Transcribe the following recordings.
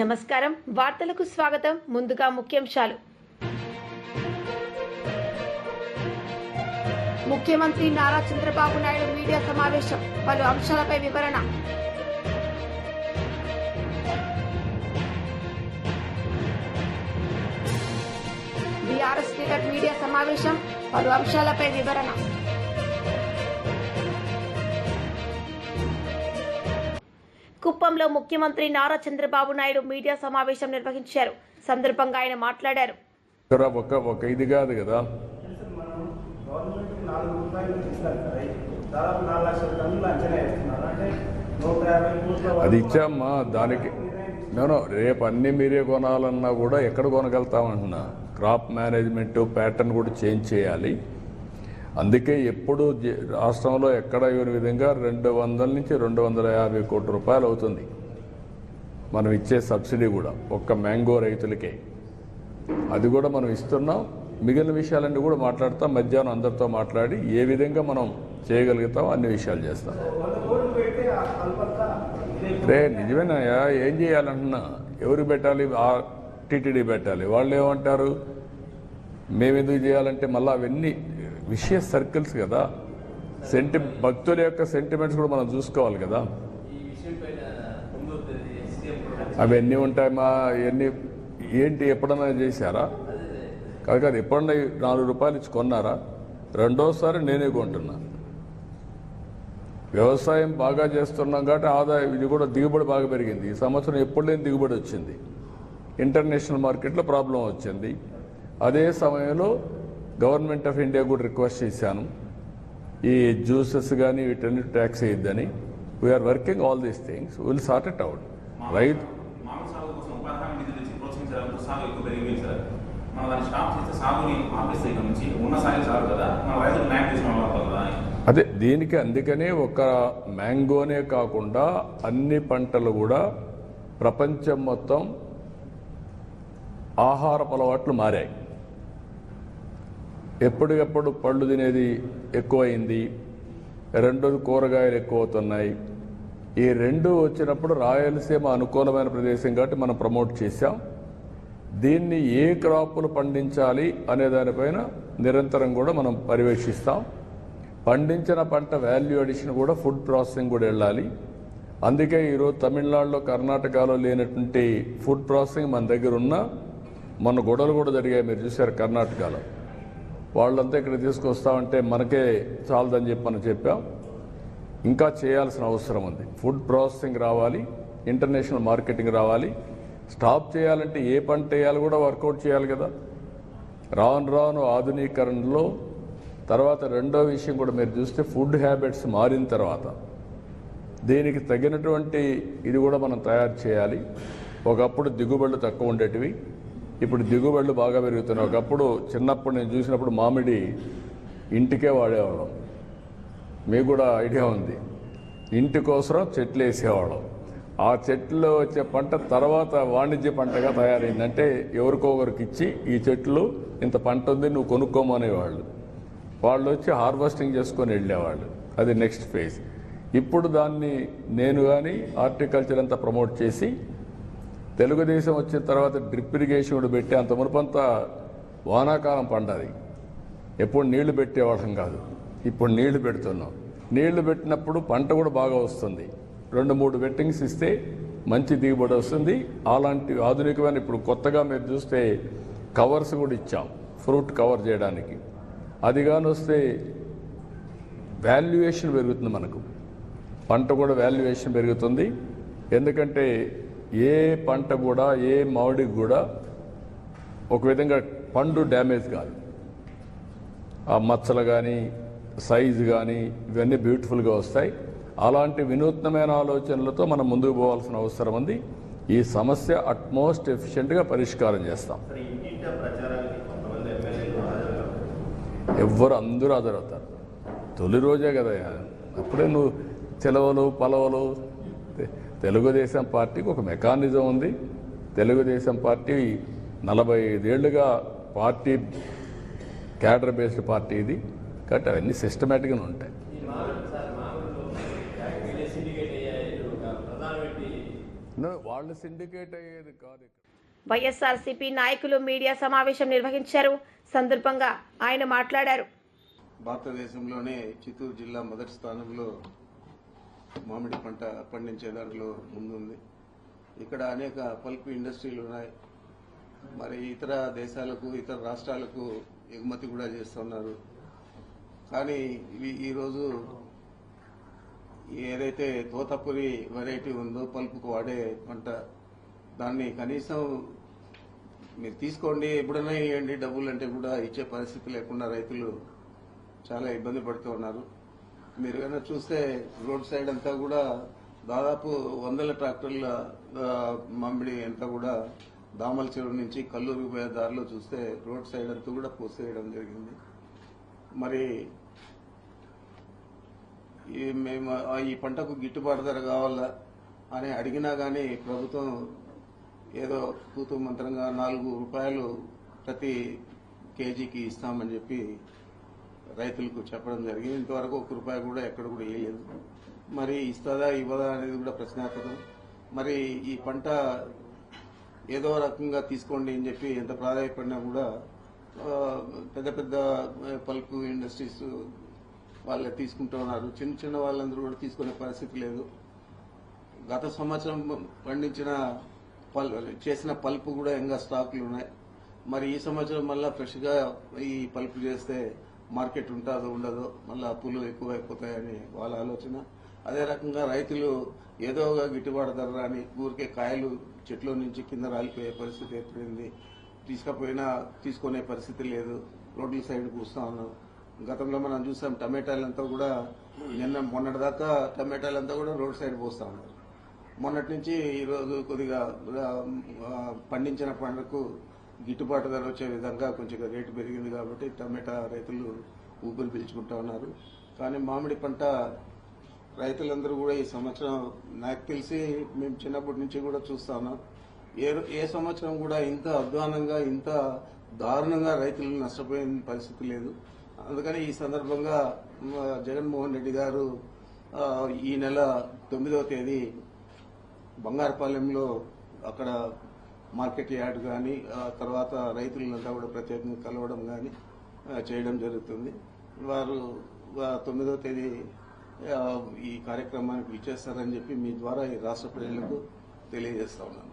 నమస్కారం వార్తలకు స్వాగతం ముందుగా ముఖ్యాంశాలు ముఖ్యమంత్రి నారా చంద్రబాబు నాయుడు మీడియా సమావేశం పలు అంశాలపై వివరణ బీఆర్ఎస్ లీడర్ మీడియా సమావేశం పలు అంశాలపై వివరణ కుప్పంలో ముఖ్యమంత్రి నారా చంద్రబాబు నాయుడు మీడియా సమావేశం నిర్వహించారు. సందర్భంగా ఆయన మాట్లాడారు. ఒక ఇది కాదు కదా, అది ఇచ్చామ్మా. దానికి నేను రేపు అన్ని మీరే కొనాలన్నా కూడా ఎక్కడ కొనగలుగుతామంటున్నా. క్రాప్ మేనేజ్మెంట్ ప్యాటర్న్ కూడా చేంజ్ చేయాలి. అందుకే ఎప్పుడు రాష్ట్రంలో ఎక్కడ ఇవ్వని విధంగా 200 నుంచి 250 కోట్ల రూపాయలు అవుతుంది మనం ఇచ్చే సబ్సిడీ కూడా ఒక్క మ్యాంగో రైతులకే. అది కూడా మనం ఇస్తున్నాం. మిగిలిన విషయాలన్నీ కూడా మాట్లాడతాం. మధ్యాహ్నం అందరితో మాట్లాడి ఏ విధంగా మనం చేయగలుగుతాం అన్ని విషయాలు చేస్తాం. రే నిజమేనాయా, ఏం చేయాలంటున్నా? ఎవరికి పెట్టాలి? టీటీడీ పెట్టాలి. వాళ్ళు ఏమంటారు, మేమెందుకు చేయాలంటే మళ్ళీ అవన్నీ విషయ సర్కిల్స్ కదా. భక్తుల యొక్క సెంటిమెంట్స్ కూడా మనం చూసుకోవాలి కదా. అవన్నీ ఉంటాయమ్మా. ఇవన్నీ ఏంటి, ఎప్పుడన్నా చేశారా? కాదు, ఎప్పుడన్నా 4 రూపాయలు ఇచ్చి కొన్నారా? రెండోసారి నేనే కొంటున్నా. వ్యవసాయం బాగా చేస్తున్నాం కాబట్టి ఆదాయం ఇది కూడా దిగుబడి బాగా పెరిగింది. ఈ సంవత్సరం ఎప్పుడు లేని దిగుబడి వచ్చింది. ఇంటర్నేషనల్ మార్కెట్లో ప్రాబ్లం వచ్చింది. అదే సమయంలో గవర్నమెంట్ ఆఫ్ ఇండియా కూడా రిక్వెస్ట్ చేశాను, ఈ జ్యూసెస్ కానీ వీటన్ని ట్యాక్స్ వేయద్దని. We are working all these things, will sort it out. Right అదే దీనికి అందుకనే ఒక మ్యాంగోనే కాకుండా అన్ని పంటలు కూడా ప్రపంచం మొత్తం ఆహారపు అలవాట్లు మారాయి. ఎప్పటికప్పుడు పళ్ళు తినేది ఎక్కువైంది. రెండోది కూరగాయలు ఎక్కువ అవుతున్నాయి. ఈ రెండు వచ్చినప్పుడు రాయలసీమ అనుకూలమైన ప్రదేశం కాబట్టి మనం ప్రమోట్ చేశాం. దీన్ని ఏ క్రాపులు పండించాలి అనే దానిపైన నిరంతరం కూడా మనం పర్యవేక్షిస్తాం. పండించిన పంట వాల్యూ అడిషన్ కూడా ఫుడ్ ప్రాసెసింగ్ కూడా వెళ్ళాలి. అందుకే ఈరోజు తమిళనాడులో కర్ణాటకలో లేనటువంటి ఫుడ్ ప్రాసెసింగ్ మన దగ్గర ఉన్న మొన్న గొడవలు కూడా జరిగాయి, మీరు చూశారు కర్ణాటకలో. వాళ్ళంతా ఇక్కడ తీసుకొస్తామంటే మనకే చాలదని చెప్పి మనం చెప్పాం. ఇంకా చేయాల్సిన అవసరం ఉంది. ఫుడ్ ప్రాసెసింగ్ రావాలి, ఇంటర్నేషనల్ మార్కెటింగ్ రావాలి. స్టాప్ చేయాలంటే ఏ పంట వేయాలి కూడా వర్కౌట్ చేయాలి కదా. రాను రాను ఆధునీకరణలో తర్వాత రెండో విషయం కూడా మీరు చూస్తే ఫుడ్ హ్యాబిట్స్ మారిన తర్వాత దీనికి తగినటువంటి ఇది కూడా మనం తయారు చేయాలి. ఒకప్పుడు దిగుబడులు తక్కువ ఉండేటివి, ఇప్పుడు దిగుబడులు బాగా పెరుగుతున్నాయి. ఒకప్పుడు చిన్నప్పుడు నేను చూసినప్పుడు మామిడి ఇంటికే వాడేవాళ్ళం. మీకు కూడా ఐడియా ఉంది. ఇంటి కోసం చెట్లు వేసేవాళ్ళం. ఆ చెట్లు వచ్చే పంట తర్వాత వాణిజ్య పంటగా తయారైంది. అంటే ఎవరికో ఒకరికి ఇచ్చి ఈ చెట్లు ఇంత పంట ఉంది నువ్వు కొనుక్కోమనేవాళ్ళు. వాళ్ళు వచ్చి హార్వెస్టింగ్ చేసుకొని వెళ్ళేవాళ్ళు. అది నెక్స్ట్ ఫేజ్. ఇప్పుడు దాన్ని నేను కానీ హార్టికల్చర్ అంతా ప్రమోట్ చేసి తెలుగుదేశం వచ్చిన తర్వాత డ్రిప్ ఇరిగేషన్ కూడా పెట్టి, అంత మునుపంతా వానాకాలం పండాలి. ఎప్పుడు నీళ్లు పెట్టేవాళ్ళం కాదు, ఇప్పుడు నీళ్లు పెడుతున్నాం. నీళ్లు పెట్టినప్పుడు పంట కూడా బాగా వస్తుంది. 2-3 వెట్టింగ్స్ ఇస్తే మంచి దిగుబడి వస్తుంది. అలాంటి ఆధునికమైన ఇప్పుడు కొత్తగా మీరు చూస్తే కవర్స్ కూడా ఇచ్చాం ఫ్రూట్ కవర్ చేయడానికి. అది కానీ వస్తే వాల్యుయేషన్ పెరుగుతుంది. మనకు పంట కూడా వాల్యుయేషన్ పెరుగుతుంది. ఎందుకంటే ఏ పంట కూడా ఏ మామిడికి కూడా ఒక విధంగా పండు డ్యామేజ్ కాదు. ఆ మచ్చలు కానీ సైజు కానీ ఇవన్నీ బ్యూటిఫుల్గా వస్తాయి. అలాంటి వినూత్నమైన ఆలోచనలతో మనం ముందుకు పోవాల్సిన అవసరం ఉంది. ఈ సమస్య అట్మోస్ట్ ఎఫిషియెంట్గా పరిష్కారం చేస్తాం. అందరూ హాజరవుతారు. తొలి రోజే కదా, అప్పుడే నువ్వు సెలవులు పలవలు. తెలుగుదేశం పార్టీకి ఒక మెకానిజం ఉంది. తెలుగుదేశం పార్టీ 45 ఏళ్లుగా పార్టీ క్యాడర్ బేస్డ్ పార్టీ ఇది కాబట్టి అవన్నీ సిస్టమేటిక్గా ఉంటాయి. వాళ్ళు సిండికేట్ అయ్యేది కాదు. వైఎస్ఆర్సీపీ నాయకులు మీడియా సమావేశం నిర్వహించారు. సందర్భంగా ఆయన మాట్లాడారు. భారతదేశంలోనే చిత్తూరు జిల్లా మొదటి స్థానంలో మామిడి పంట పండించే దాంట్లో ముందుంది. ఇక్కడ అనేక పల్ప్ ఇండస్ట్రీలు ఉన్నాయి. మరి ఇతర దేశాలకు, ఇతర రాష్ట్రాలకు ఎగుమతి కూడా చేస్తున్నారు. కానీ ఈరోజు ఏదైతే తోతపురి వెరైటీ ఉందో పల్పుకు వాడే పంట, దాన్ని కనీసం మీరు తీసుకోండి ఎప్పుడైనా ఇవ్వండి డబ్బులు అంటే కూడా ఇచ్చే పరిస్థితి లేకుండా రైతులు చాలా ఇబ్బంది పడుతూ ఉన్నారు. మీరు కనుక చూస్తే రోడ్ సైడ్ అంతా కూడా దాదాపు 100 ట్రాక్టర్ల మామిడి అంతా కూడా దామల చెరువు నుంచి కల్లూరుకు పోయే దారిలో చూస్తే రోడ్ సైడ్ అంతా కూడా పోసేయడం జరిగింది. మరి మేము ఈ పంటకు గిట్టుబాటు ధర కావాలా అని అడిగినా కానీ ప్రభుత్వం ఏదో తూతూ మంత్రంగా 4 రూపాయలు ప్రతి కేజీకి ఇస్తామని చెప్పి రైతులకు చెప్పడం జరిగింది. ఇంతవరకు 1 రూపాయి కూడా ఎక్కడ కూడా వేయలేదు. మరి ఇస్తుందా ఇవ్వదా అనేది కూడా ప్రశ్నార్థకం. మరి ఈ పంట ఏదో రకంగా తీసుకోండి అని చెప్పి ఎంత ప్రాధాన్యపడినా కూడా పెద్ద పెద్ద పల్ప్ ఇండస్ట్రీస్ వాళ్ళే తీసుకుంటూ ఉన్నారు. చిన్న చిన్న వాళ్ళందరూ కూడా తీసుకునే పరిస్థితి లేదు. గత సంవత్సరం పండించిన చేసిన పల్ప్ కూడా ఇంకా స్టాక్లు ఉన్నాయి. మరి ఈ సంవత్సరం మళ్ళా ఫ్రెష్గా ఈ పల్ప్ చేస్తే మార్కెట్ ఉంటుందో ఉండదో, మళ్ళీ అప్పులు ఎక్కువ అయిపోతాయని వాళ్ళ ఆలోచన. అదే రకంగా రైతులు ఏదో ఒక గిట్టుబాటు ధర రాని ఊరికే కాయలు చెట్ల నుంచి కింద రాలిపోయే పరిస్థితి ఏర్పడింది. తీసుకుపోయినా తీసుకునే పరిస్థితి లేదు. రోడ్ల సైడ్ కూస్తా ఉన్నాం. గతంలో మనం చూసాం టమాటాలంతా కూడా మొన్నటిదాకా టమాటాలంతా కూడా రోడ్ సైడ్ పోస్తా ఉన్నారు. మొన్నటి నుంచి ఈరోజు కొద్దిగా పండించిన పంటకు గిట్టుబాటు ధర వచ్చే విధంగా కొంచెం రేటు పెరిగింది కాబట్టి టమాటా రైతులు ఊపిరి పీల్చుకుంటా ఉన్నారు. కానీ మామిడి పంట రైతులందరూ కూడా ఈ సంవత్సరం నాకు తెలిసి మేము చిన్నప్పటి నుంచి కూడా చూస్తా ఉన్నాం. ఏ సంవత్సరం కూడా ఇంత అధ్వానంగా, ఇంత దారుణంగా రైతులు నష్టపోయిన పరిస్థితి లేదు. అందుకని ఈ సందర్భంగా జగన్మోహన్ రెడ్డి గారు ఈ నెల 9వ తేదీ బంగారుపాలెంలో అక్కడ మార్కెట్ యార్డ్ కానీ తర్వాత రైతులంతా కూడా ప్రత్యేకంగా కలవడం కానీ చేయడం జరుగుతుంది. వారు 9వ తేదీ ఈ కార్యక్రమానికి విచ్చేస్తారని చెప్పి మీ ద్వారా ఈ రాష్ట్ర ప్రజలకు తెలియజేస్తా ఉన్నాను.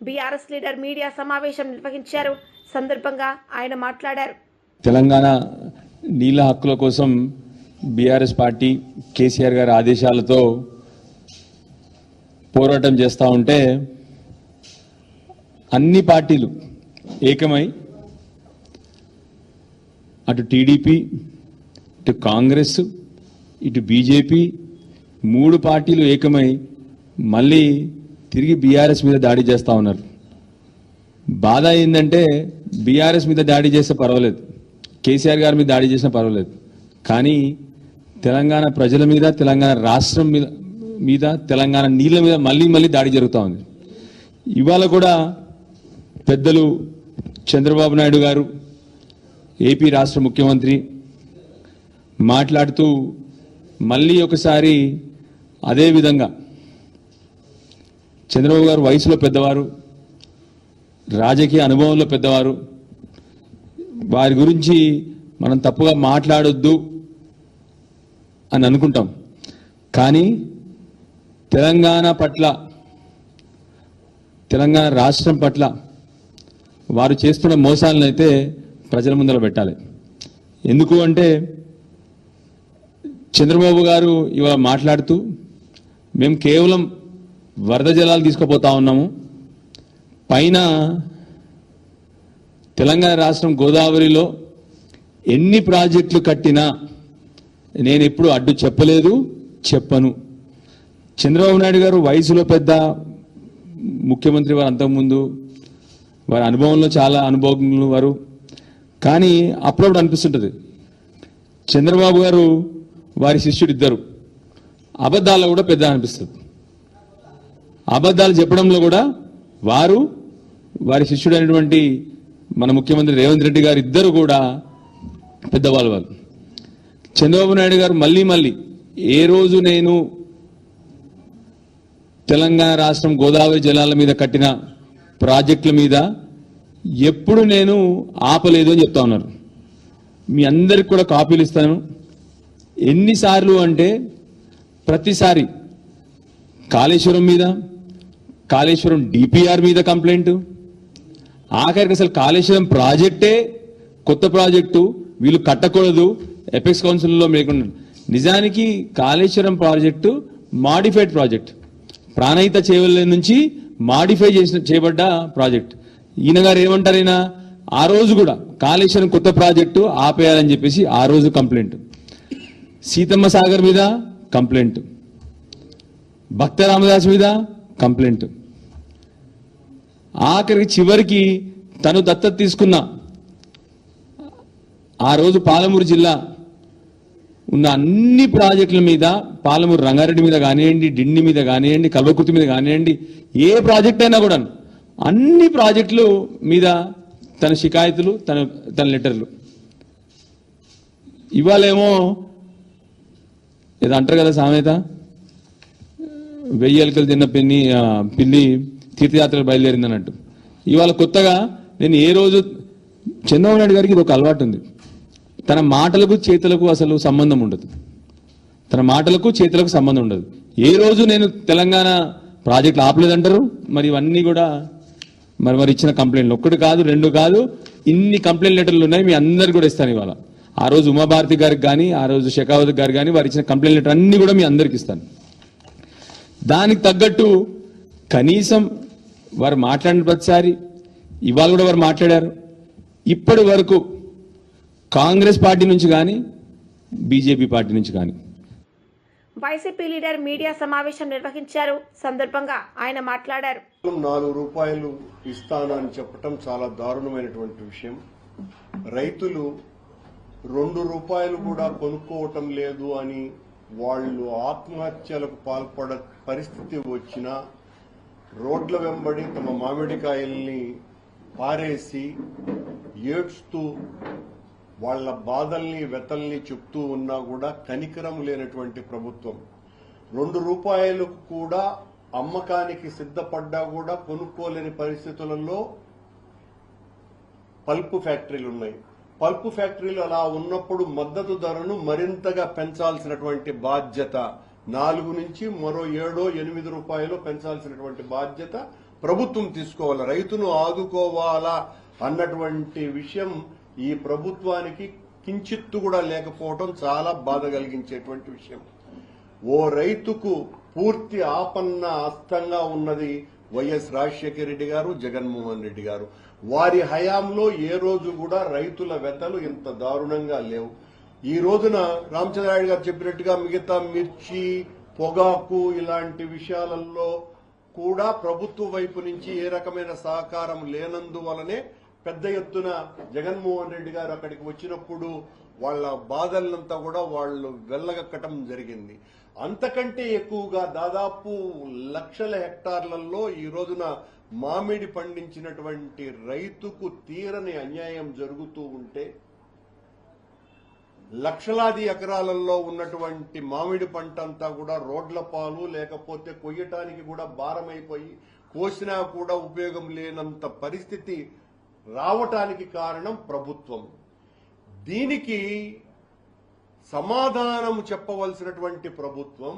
బీఆర్ఎస్ లీడర్ మీడియా సమావేశం నిర్వహించారు. సందర్భంగా ఆయన మాట్లాడారు. తెలంగాణ నీళ్ల హక్కుల కోసం బీఆర్ఎస్ పార్టీ కేసీఆర్ గారి ఆదేశాలతో పోరాటం చేస్తూ ఉంటే అన్ని పార్టీలు ఏకమై అటు టీడీపీ, ఇటు కాంగ్రెస్, ఇటు బీజేపీ 3 పార్టీలు ఏకమై మళ్ళీ తిరిగి బీఆర్ఎస్ మీద దాడి చేస్తూ ఉన్నారు. బాధ ఏంటంటే బీఆర్ఎస్ మీద దాడి చేస్తే పర్వాలేదు, కేసీఆర్ గారి మీద దాడి చేసినా పర్వాలేదు, కానీ తెలంగాణ ప్రజల మీద, తెలంగాణ రాష్ట్రం మీద తెలంగాణ నీళ్ళ మీద మళ్ళీ దాడి జరుగుతూ ఉంది. ఇవాళ కూడా పెద్దలు చంద్రబాబు నాయుడు గారు, ఏపీ రాష్ట్ర ముఖ్యమంత్రి మాట్లాడుతూ మళ్ళీ ఒకసారి అదే విధంగా చంద్రబాబు గారు వయసులో పెద్దవారు, రాజకీయ అనుభవంలో పెద్దవారు, వారి గురించి మనం తప్పుగా మాట్లాడొద్దు అని అనుకుంటాం. కానీ తెలంగాణ పట్ల, తెలంగాణ రాష్ట్రం పట్ల వారు చేస్తున్న మోసాలను అయితే ప్రజల ముందర పెట్టాలి. ఎందుకు అంటే చంద్రబాబు గారు ఇవాళ మాట్లాడుతూ మేము కేవలం వరద జలాలు తీసుకుపోతా ఉన్నాము, పైన తెలంగాణ రాష్ట్రం గోదావరిలో ఎన్ని ప్రాజెక్టులు కట్టినా నేను ఎప్పుడు అడ్డు చెప్పలేదు, చెప్పను. చంద్రబాబు నాయుడు గారు వయసులో పెద్ద ముఖ్యమంత్రి, వారు అంతకుముందు వారి అనుభవంలో చాలా అనుభవజ్ఞులు వారు. కానీ అప్పుడప్పుడు అనిపిస్తుంటుంది చంద్రబాబు గారు వారి శిష్యుడు ఇద్దరు అబద్ధాల్లో కూడా పెద్ద అనిపిస్తుంది. అబద్ధాలు చెప్పడంలో కూడా వారు, వారి శిష్యుడు అయినటువంటి మన ముఖ్యమంత్రి రేవంత్ రెడ్డి గారు ఇద్దరు కూడా పెద్దవాళ్ళు. వాళ్ళు చంద్రబాబు నాయుడు గారు మళ్ళీ ఏ రోజు నేను తెలంగాణ రాష్ట్రం గోదావరి జలాల మీద కట్టిన ప్రాజెక్టుల మీద ఎప్పుడు నేను ఆపలేదు అని చెప్తా ఉన్నారు. మీ అందరికి కూడా కాపీలు ఇస్తాను. ఎన్నిసార్లు అంటే ప్రతిసారి కాళేశ్వరం మీద, కాళేశ్వరం డిపిఆర్ మీద కంప్లైంట్, ఆఖరికి అసలు కాళేశ్వరం ప్రాజెక్టే కొత్త ప్రాజెక్టు వీళ్ళు కట్టకూడదు ఎపెక్స్ కౌన్సిల్లో లేకుండా. నిజానికి Kaleshwaram project modified project, Pranahita Chevella నుంచి మాడిఫై చేయబడ్డ ప్రాజెక్ట్. ఈయన గారు ఏమంటారైనా ఆ రోజు కూడా కాళేశ్వరం కొత్త ప్రాజెక్టు ఆపేయాలని చెప్పేసి ఆ రోజు కంప్లైంట్, సీతమ్మ సాగర్ మీద కంప్లైంట్, భక్త రామదాస్ మీద కంప్లైంట్, ఆఖరికి చివరికి తను దత్తత తీసుకున్న ఆ రోజు పాలమూరు జిల్లా ఉన్న అన్ని ప్రాజెక్టుల మీద, పాలమూరు రంగారెడ్డి మీద కానివ్వండి, డిండి మీద కానివ్వండి, కల్వకుర్తి మీద కానివ్వండి, ఏ ప్రాజెక్ట్ అయినా కూడా అన్ని ప్రాజెక్టులు మీద తన షికాయతులు, తన లెటర్లు. ఇవాళేమో ఏదో అంటారు కదా సామెత, 1000 ఎలుకలు తిన్న పిల్లి తీర్థయాత్రలు బయలుదేరింది అన్నట్టు. ఇవాళ కొత్తగా నేను ఏ రోజు చంద్రబాబు నాయుడు గారికి ఇది ఒక అలవాటు ఉంది, తన మాటలకు చేతులకు అసలు సంబంధం ఉండదు. తన మాటలకు చేతులకు సంబంధం ఉండదు. ఏ రోజు నేను తెలంగాణ ప్రాజెక్టులు ఆపలేదంటారు. మరి ఇవన్నీ కూడా మరి ఇచ్చిన కంప్లైంట్లు ఒక్కటి కాదు, 2 కాదు, ఇన్ని కంప్లైంట్ లెటర్లు ఉన్నాయి. మీ అందరు కూడా ఇస్తాను ఇవాళ. ఆ రోజు ఉమాభారతి గారికి కానీ, ఆ రోజు షెకావత్ గారు కానీ వారు ఇచ్చిన కంప్లైంట్ లెటర్ అన్ని కూడా మీ అందరికి ఇస్తాను. దానికి తగ్గట్టు కనీసం వారు మాట్లాడిన ప్రతిసారి ఇవాళ కూడా వారు మాట్లాడారు. ఇప్పటి వరకు కాంగ్రెస్ పార్టీ నుంచి కానీ, బీజేపీ పార్టీ నుంచి కానీ. వైసీపీ లీడర్ మీడియా సమావేశం నిర్వహించారు. సందర్భంగా ఆయన మాట్లాడారు. 4 రూపాయలు ఇస్తానని చెప్పటం చాలా దారుణమైనటువంటి విషయం. రైతులు 2 రూపాయలు కూడా కొనుక్కోవటం లేదు అని వాళ్ళు ఆత్మహత్యలకు పాల్పడ పరిస్థితి వచ్చినా రోడ్ల వెంబడి తమ మామిడికాయల్ని పారేసి ఏడ్స్తూ వాళ్ళ బాధల్ని వెతల్ని చెప్తూ ఉన్నా కూడా కనికరం లేనటువంటి ప్రభుత్వం. 2 రూపాయలకు కూడా అమ్మకానికి సిద్ధపడ్డా కూడా కొనుక్కోలేని పరిస్థితులలో పల్పు ఫ్యాక్టరీలు ఉన్నాయి. పల్పు ఫ్యాక్టరీలు అలా ఉన్నప్పుడు మద్దతు ధరను మరింతగా పెంచాల్సినటువంటి బాధ్యత, 4 నుంచి మరో 7-8 రూపాయలు పెంచాల్సినటువంటి బాధ్యత ప్రభుత్వం తీసుకోవాలి. రైతును ఆదుకోవాలా అన్నటువంటి విషయం ఈ ప్రభుత్వానికి కించిత్తు కూడా లేకపోవడం చాలా బాధ కలిగించేటువంటి విషయం. ఓ రైతుకు పూర్తి ఆపన్న హస్తంగా ఉన్నది వైఎస్ రాజశేఖర రెడ్డి గారు, జగన్మోహన్ రెడ్డి గారు. వారి హయాంలో ఏ రోజు కూడా రైతుల వెతలు ఇంత దారుణంగా లేవు. ఈ రోజున రామచంద్రారెడ్డి గారు చెప్పినట్టుగా మిగతా మిర్చి, పొగాకు ఇలాంటి విషయాలలో కూడా ప్రభుత్వ వైపు నుంచి ఏ రకమైన సహకారం లేనందువలనే పెద్ద ఎత్తున జగన్మోహన్ రెడ్డి గారు అక్కడికి వచ్చినప్పుడు వాళ్ళ బాధలంతా కూడా వాళ్ళు వెళ్లగక్కటం జరిగింది. అంతకంటే ఎక్కువగా దాదాపు లక్షల హెక్టార్లలో ఈ రోజున మామిడి పండించినటువంటి రైతుకు తీరని అన్యాయం జరుగుతూ ఉంటే, లక్షలాది ఎకరాలలో ఉన్నటువంటి మామిడి పంట అంతా కూడా రోడ్ల పాలు, లేకపోతే కొయ్యటానికి కూడా భారమైపోయి కోసినా కూడా ఉపయోగం లేనంత పరిస్థితి రావటానికి కారణం ప్రభుత్వం. దీనికి సమాధానం చెప్పవలసినటువంటి ప్రభుత్వం,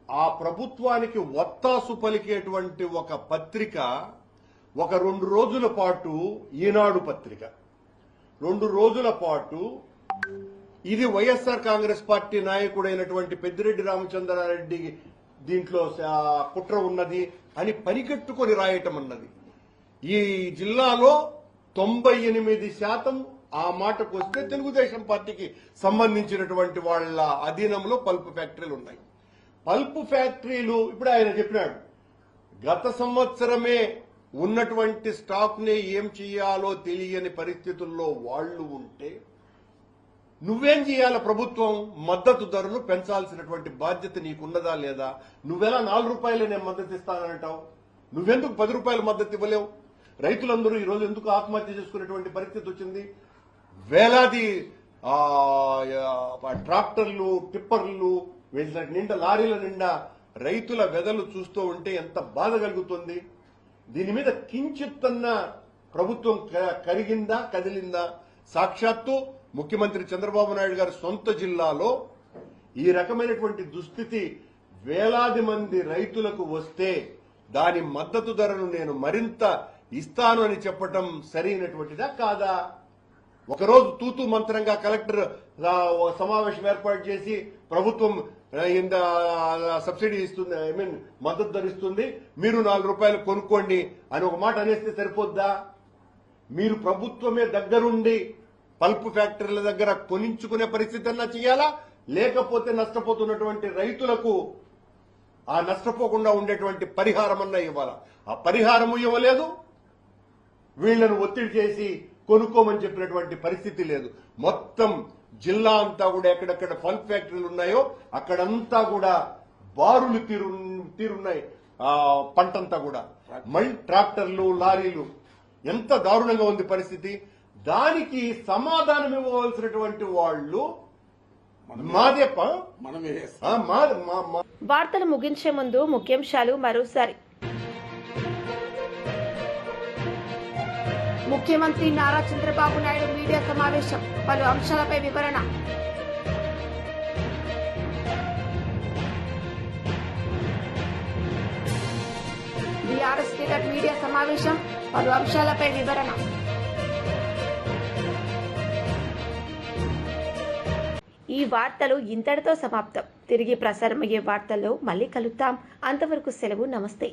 ఆ ప్రభుత్వానికి ఒత్తాసు పలికేటువంటి ఒక పత్రిక ఒక 2 రోజుల పాటు, ఈనాడు పత్రిక 2 రోజుల పాటు ఇది వైఎస్ఆర్ కాంగ్రెస్ పార్టీ నాయకుడైనటువంటి పెద్దిరెడ్డి రామచంద్రారెడ్డి దీంట్లో కుట్ర ఉన్నది అని పనికట్టుకొని రాయటం అన్నది. ఈ జిల్లాలో 98% ఆ మాటకు వస్తే తెలుగుదేశం పార్టీకి సంబంధించినటువంటి వాళ్ళ అధీనంలో పల్పు ఫ్యాక్టరీలు ఉన్నాయి. పల్పు ఫ్యాక్టరీలు ఇప్పుడు ఆయన చెప్పినాడు, గత సంవత్సరమే ఉన్నటువంటి స్టాక్ ని ఏం చేయాలో తెలియని పరిస్థితుల్లో వాళ్లు ఉంటే నువ్వేం చేయాల? ప్రభుత్వం మద్దతు ధరను పెంచాల్సినటువంటి బాధ్యత నీకున్నదా లేదా? నువ్వెలా 4 రూపాయలు నేను మద్దతు ఇస్తానంటావు? నువ్వెందుకు 10 రూపాయల మద్దతు ఇవ్వలేవు? రైతులందరూ ఈ రోజు ఎందుకు ఆత్మహత్య చేసుకునేటువంటి పరిస్థితి వచ్చింది? వేలాది ట్రాక్టర్లు, టిప్పర్లు నిండా, లారీల నిండా రైతుల వెదలు చూస్తూ ఉంటే ఎంత బాధ కలుగుతుంది. దీని మీద కించిత్తన్న ప్రభుత్వం కరిగిందా, కదిలిందా? సాక్షాత్తు ముఖ్యమంత్రి చంద్రబాబు నాయుడు గారి సొంత జిల్లాలో ఈ రకమైనటువంటి దుస్థితి వేలాది మంది రైతులకు వస్తే దాని మద్దతు ధరను నేను మరింత ఇస్తాను అని చెప్పటం సరైనటువంటిదా కాదా? ఒకరోజు తూతూ మంత్రంగా కలెక్టర్ సమావేశం ఏర్పాటు చేసి ప్రభుత్వం ఇంత సబ్సిడీ ఇస్తుంది, మద్దతు ధరిస్తుంది, మీరు 4 రూపాయలు కొనుక్కోండి అని ఒక మాట అనేస్తే సరిపోద్దా? మీరు ప్రభుత్వమే దగ్గరుండి పల్ప్ ఫ్యాక్టరీల దగ్గర కొనించుకునే పరిస్థితి అన్నా చేయాలా, లేకపోతే నష్టపోతున్నటువంటి రైతులకు ఆ నష్టపోకుండా ఉండేటువంటి పరిహారం అన్నా ఇవ్వాలా? ఆ పరిహారము ఇవ్వలేదు. వీళ్లను ఒత్తిడి చేసి కొనుక్కోమని చెప్పినటువంటి పరిస్థితి లేదు. మొత్తం జిల్లా అంతా కూడా ఎక్కడెక్కడ పల్ప్ ఫ్యాక్టరీలు ఉన్నాయో అక్కడంతా కూడా బారులు తీరున్నాయి. పంటంతా కూడా మళ్ళీ ట్రాక్టర్లు, లారీలు, ఎంత దారుణంగా ఉంది పరిస్థితి. దానికి సమాధానం ఇవ్వవలసినటువంటి వాళ్ళు వార్తలు ముగించే ముందు ముఖ్యాంశాలు మరోసారి. ముఖ్యమంత్రి నారా చంద్రబాబు నాయుడు మీడియా సమావేశం, పలు అంశాలపై వివరణ. బీఆర్ఎస్ లీడర్ మీడియా సమావేశం, పలు అంశాలపై వివరణ. ఈ వార్తలు ఇంతటితో సమాప్తం. తిరిగి ప్రసారమయ్యే వార్తల్లో మళ్ళీ కలుద్దాం. అంతవరకు సెలవు. నమస్తే.